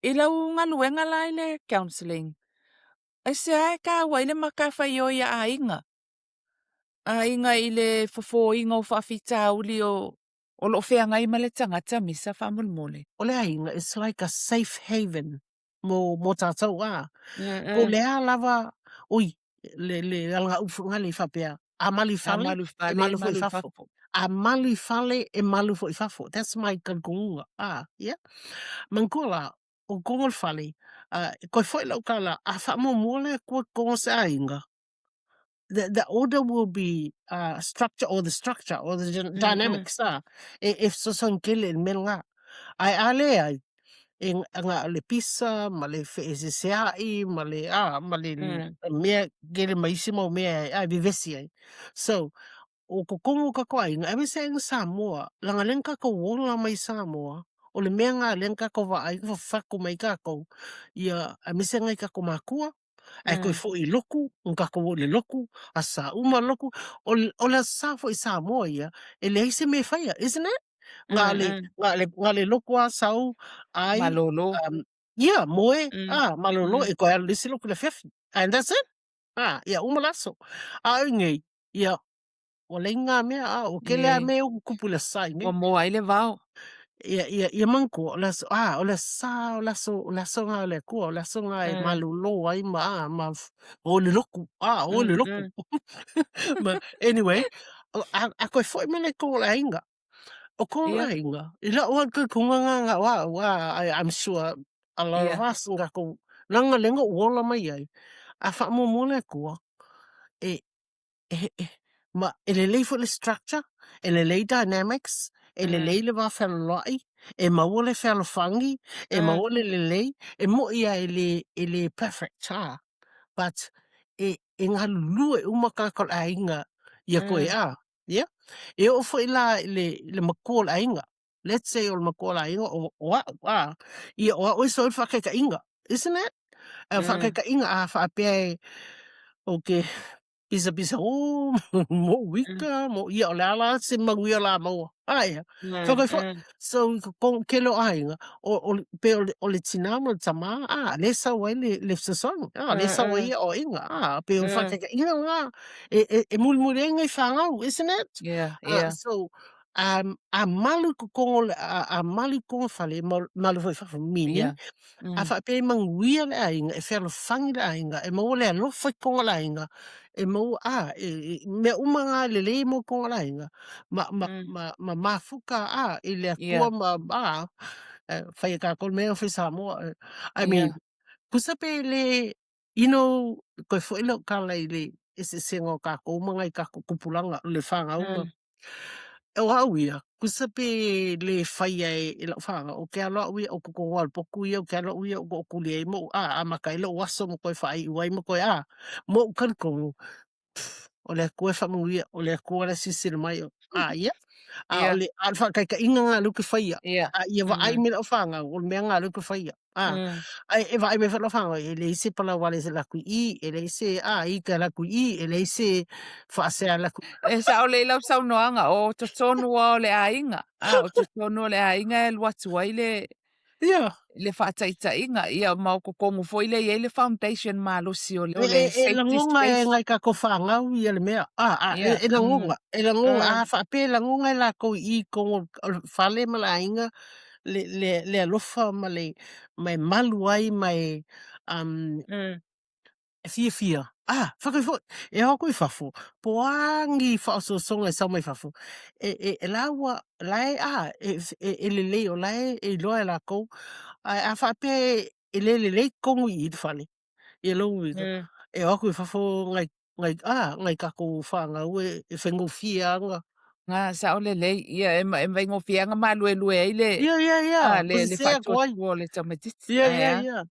I lau ngaluenga lai le counseling. Ai se ai ka wai le makawhai o ia ainga. Ainga I le fofōinga o whawhitauli o lo whea ngai ma le tangata misa whamulmole. O le ainga, it's like a safe haven mo tātou Ko Mm. lea lava, ui, le alanga ufu nga le whapea. A mali A fale, malu e fale, malu fo I malu fafo. fafo. A mali fale, e malu fo I fafo. That's my kankunga. Yeah. Mangkola, o kongol fale, koe fo I lau kala, a wha mo mole kua kongo se ainga. The order will be structure or the structure or the dynamics. If so son kele in melga. Ai ale ai. Nga le pisa, ma le feeseseai, ma le Mm. mea gele maisima o mea ai vivesi ai. So, o ko kongo ka koa inga, eme se inga Samoa, langa lenka ka wola mai Samoa, o le mea ngā lenka ko wa ai ka whaku mai kako, ia, eme se ngai kako makua, ai koe fo I loku, ngka ko wo le loku, a sa uma loku, o le sa fo I Samoa ia, e le ise me whaia, isn't it? Mm. Nga le loku a sau ai, Malolo. yeah, moe, Mm. malolo, e koe lisi loku le fefi. And that's it. Ia, uma laso. Ngei, ia, o le ngā mea, o ke lea Ie. mea o kupu le sai, Wa nge. mo ai le vao. Ia manko, o le sa, o laso ngā le kua, o laso ngā e Mm. malolo ai o le loku, o le loku. Mm. Ma, anyway, a koe fwoi mene ko le ainga. O ko Ia. ainga. I la o ka kunga nga I'm sure a lot of Ia. us nga ko langa lenga uola mai ai. A wha mo mole kua. E, e le lei for the structure, e le lei dynamics, e le lei le wa whanalai, e maua le whanofangi, e maua le lei, e mo ia e le perfect But e ngā lulu e umakakal ainga ia koe Yeah? E o fo ila le makua la inga. Let's say o le makua la inga ia o so il whakeka inga. Isn't it? E whakeka inga a whapea okay. Bisa mo wika mo ia o le ala se manguia la maua. Ia. Whakai fo. So kong kelo ainga pe o le tinama tama le sa wai le sasong. Le sa wai o inga. Pe o whakeka inga nga e mulmurenga I whangau, isn't it? Ia. So a malu ko kongo a malu kongo fale malu foi fa meaning Ia. a fa pe manguia le ainga e fer fangi le ainga e mo le lo foi kongo le ainga e mo me umanga le mo kongo le ainga ma fuka I le kua Ia. fai ka kol me foi Samoa I mean Ia. kusa pe le you know ko foi lo kala I le ese sengo ka ko manga I ka kupulanga le fanga uma E o ia, kusa pe le whai e la whanga, o ke aloa ui o koko wal poku ia, o ke aloa ui o koko le mo, a makai lo waso mo koe whai uai mo koe mo kankongo, o le koe whamungia, o le koe la sisira mai o, ia, o Ia. le alfa kai ka inga ngā luke whaia, Ia. ia wa ai me la whanga, o le mea ngā luke whaia, ai e wa ai me whala whanga, e le ise pala wale se laku e le ise, I ka laku e le ise whaasea laku. E sa o le lau saunoanga o totonua o le ainga. O totonua o le ainga e luatu ai Yeah. le whaataitainga. Ia mau ko kongu foi le iei le foundation malosi o le safety Langonga e space. ngai ka ko whangau I le mea. Ia. Langonga. Langonga. Whape langonga e la ko I ko whale ma la inga le alofa ma le mai malu ai mai fia. Whakai fo. E hoko I whafo. Poangi whaososonga e sau mai whafo. E laua, lai e le lei o lai e loa e la kou. A whape e le lei kongu I te whale. E lo wika. E aku I whafo ngai kako whangau e whengu whianga. Ngā sa o le lei. Ia e mai ngofianga malue lue ai Yeah. le Kusisea ko ai. whaatuatua o le taumatiti. Yeah. Aia.